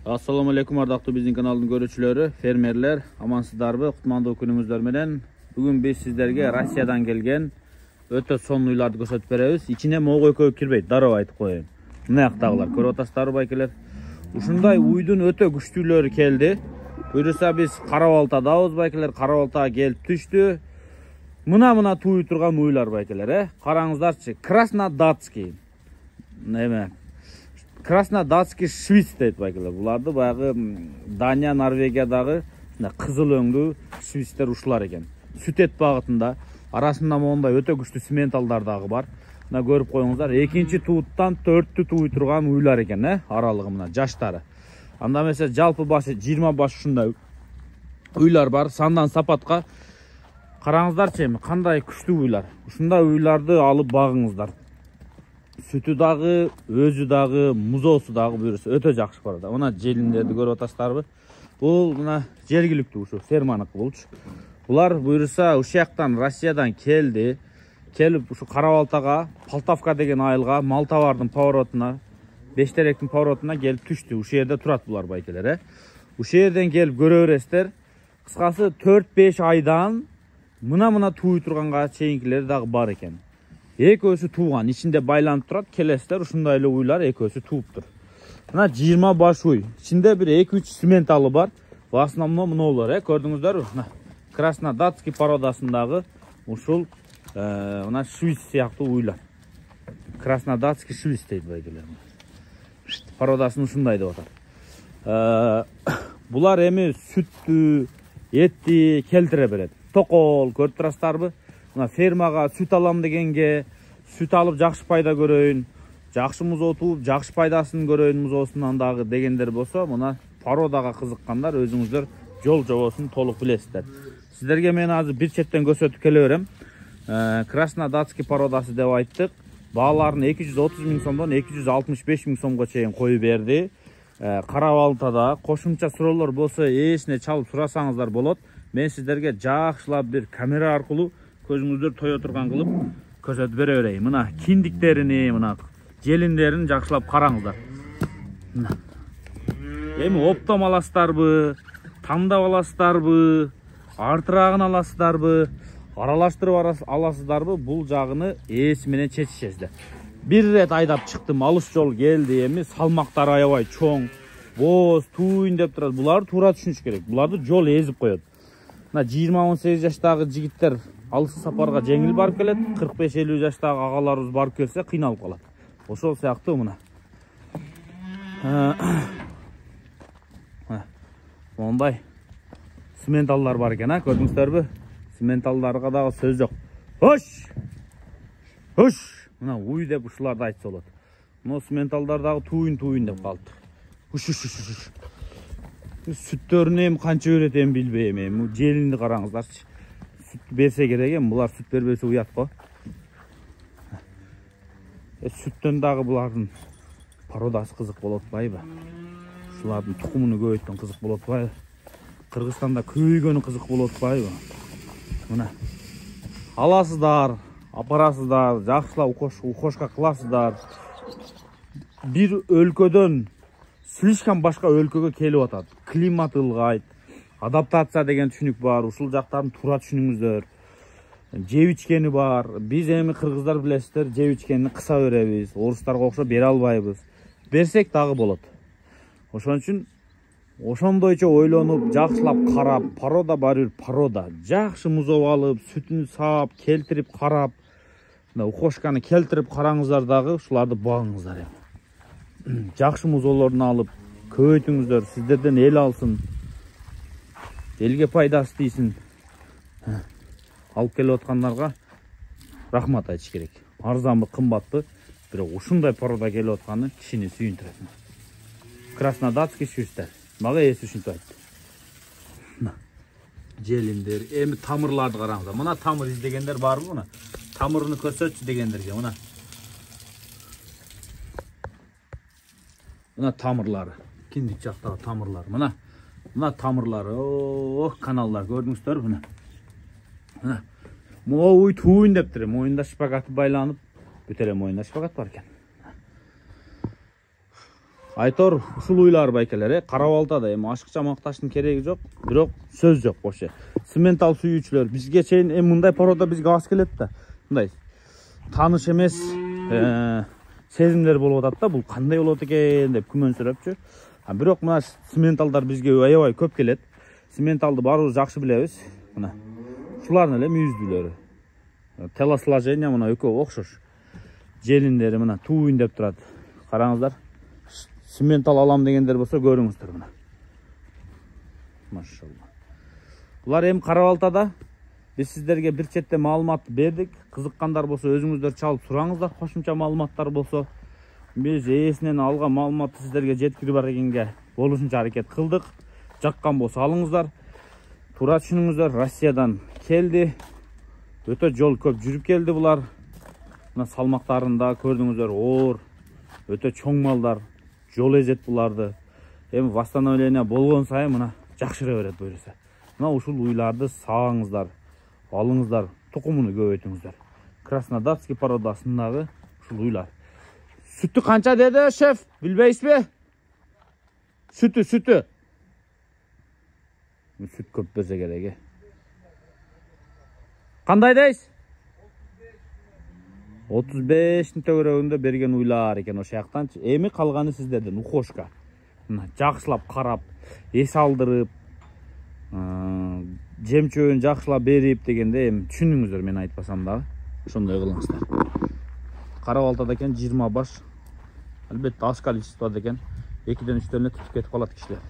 Assalamu alaikum ardaqlı bizning kanalın görücüleri, fermerler, amansızdarбы, kutmandуу күнүңүздөр менен. Бүгүн biz sizlerge Россиядан келген өтө сонун уйларды көрсөтүп беребиз. İçine могу экөө кирбейт, дароо айтып коеюн. Мына жактагылар, көрүп атасыздарбы байкелер? Ушундай уйдун өтө күчтүүлөрү келди. Буюрса биз Кара-Балтадабыз байкелер, Кара-Балтага келип түштү. Мына тууй турган уйлар байкелер, Караңыздарчы, Краснодатский. Неме? Краснодатский Швиц дейт байкелер. Буларды баягы Дания, Норвегиядагы кызыл өңдүү швицтер ушулар экен. Сүт эт багытында, арасында мондай өтө күчтүү сементалдар дагы бар. Мына көрүп коюңуздар, экинчи тууттан 4-тү тууй турган уйлар экен, аралыгы мына жаштары. Анда эмесе жалпы башы 20 баш ушундай уйлар бар. Сандан сапатка караңыздарчы, эми кандай күчтүү уйлар. Ушундай уйларды алып багыңыздар. Sütü dağı, özü dağı, muzosu dağı buyursa öte жақсы бар да. Мына желиндерди көрүп атасыздарбы? Бул мына жергиликтүү ушу ферманыкы болчу. Булар буйруса ушул жактан Россиядан келди. Келип ушу Кара-Балтага, Полтавка деген айылга, Малтабардын поворотуна, Бештеректин поворотуна келип түштү. Ушул жерде турат булар байкелер, Ушул жерден келип көрө бересиздер. Кыскасы 4-5 айдан мына тууй турганга чейинкилер дагы бар экен. Экөөсү тууган, ичинде байланып турат, келесиздер, ушундай эле уйлар экөөсү тууптур. Мына 20 баш уй, ичинде бир 2-3 сементалы бар. В основном мыналар, көрдүңүздөрбү? Мына Краснодатский породасындагы ушул мына Швиц сыяктуу уйлар. Краснодатский Швиц дейт байкелер. Породасын ушундай деп атат. Булар эми сүттү, этти келтире берет. Токол көрүп турасыздарбы? Фермага сүт алам дегенге, сүт алып жакшы пайда көрөйүн, жакшы музоо тууп, жакшы пайдасын көрөйүн музоосунан дагы дегендер болсо, мына породага кызыккандар өзүңүздөр жол жобосун толук билесиздер. Сиздерге мен азыр бир четтен көрсөтүп келе берем. Краснодатский породасы деп айттык. Бааларын 230 000 сомдон 265 000 сомго чейин коюп берди. Кара-Балтада кошумча суроолор болсо эсине чалып сурасаңыздар болот. Мен сиздерге жакшылап бир камера аркылуу көзүңүздөр тое турган кылып көрсөтүп бере берейин. Мына киндиктерини, мына желиндерин жакшылап караңыздар. Эми оптом аласыздарбы, тандап аласыздарбы, артырагын аласыздарбы, аралаштырып аласыздарбы, бул жагыны эс менен чечишесиздер. Бир рет айдап чыктым, алыс жол келди, эми салмактары аябай чоң, боз, туйун деп турат. Буларды туура түшүнүш керек. Буларды жол эзип коет. Мына 20-18 жаштагы жигиттер алыс сапарга жеңил барып келет, 45-50 жаштагы агаларыбыз барып келсе кыйналып калат. Ошол сыяктуу мына. Мондай сементалдар бар экен, көрдүңүздөрбү? Сементалдарга дагы сөз жок. Хош! Хош! Мына уй деп ушуларды айтса болот. Мына сементалдар дагы туйун деп калды. Хуш. Сүттөрүнү эми канча берет эми билбейм эми. Желинди караңыздарчы. Süt berse gerek ekan, bular süt berbese uyat ko. Sütten dagı bulardın parodası kızık bolotpayбы? Şulardın tukumunu көбөйткөн kızık bolotpayбы? Kırgızstanda көйгөнү kızık bolotpayбы? Мына аласыздар, апарасыздар, жакшылап укошка кыласыздар. Бир өлкөдөн слишком башка өлкөгө келип атат. Климат ылгайт. Адаптация деген түшүнүк бар, ушул жактарын туура түшүнүңүздөр. Жеп ичкени бар. Биз эми кыргыздар билесиздер, жеп ичкенини кыса беребиз. Орустарга окшоп бере албайбыз. Берсек дагы болот. Ошон үчүн ошондойчо ойлонуп, жакшылап карап, порода бар, порода. Жакшы музоо алып, сүтүн саап, келтирип карап, укошканы келтирип караңыздар дагы, ушуларды багыңыздар. Жакшы музоолорун алып, көбөйтүңүздөр, сиздерден эл алсын. Элге пайдасы тийсин. Алып келип аткандарга рахмат айтыш керек. Арзанбы, кымбатпы, бирок ушундай порода келип атканы кишини сүйүндүрөт. Краснодатский Швицтер. Мага эс ушинтип айтты. Желиндер, эми тамырларды караңыздар. Мына тамыр издегендер барбы мына? Тамырын көрсөтчү дегендерге мына. Мына тамырлары. Киндик жактагы тамырлар. Мына тамырлары, каналдар көрдүңүздөр мына. Могу уй туйун дептир. Моюнда шпагаты байланып, бүтеле моюнда шпагат бар экен. Айтор ушул уйлар байкелер, карап алтада эми ашыкча макташтын кереги жок, бирок сөз жок боше. Цементал сүйүүчүлөр бизге чейин мындай порода бизге аз келет да. Мындай таныш эмес сезимдер болуп атат да, бул кандай болот экен деп күмөнсүрөпчү. Бирок мына цементалдар бизге аябай көп келет. Цементалды баарыбыз жакшы билебиз. Мына ушулардын эле мүйүздүүлөрү. Телосложение мына экөө окшош. Желиндери мына туйын деп турат. Караңыздар. Цементал алам дегендер болсо көрүңүздөр мына. Машалла. Булар эми Карабалтада биз сиздерге бир четте маалымат бердик. Кызыккандар болсо өзүңүздөр чалып сураңыздар, кошумча маалыматтар болсо. Биз ээсинен алган маалыматты сиздерге жеткирип баргенге болушунча аракет кылдык. Жаккан болсо алыңыздар. Туура түшүнүңүздөр, Россиядан келди. Өтө жол көп жүрүп келди булар. Мына салмактарында көрдүңүздөр, оор, өтө чоң малдар. Жол эзет буларды. Эми восстановление болгон сайын мына жакшыра берет буюрса. Мына ушул уйларды сагыңыздар, алыңыздар, тукумуну көбөйтүңүздөр. Краснодарский породасындагы ушул уйлар. Sütü kança dedi şef? Bilbeyizmi? Sütü. Süt köp berse gerek. Kandaydayız? 35'in tөгөрөгүндө берген уйлар экен ошо жактан. Эми калганы сиздерден ухошка. Жакшылап карап, эс алдырып, жем-чөбүн жакшылап берип дегенде эми түшүнүңүздөр, мен айтпасам дагы. Ошондой кылыңыздар. Карабалтада экен 20 баш. Албетте аз количествода экен. 2-3 төнө түтүп кетип калат кишилер.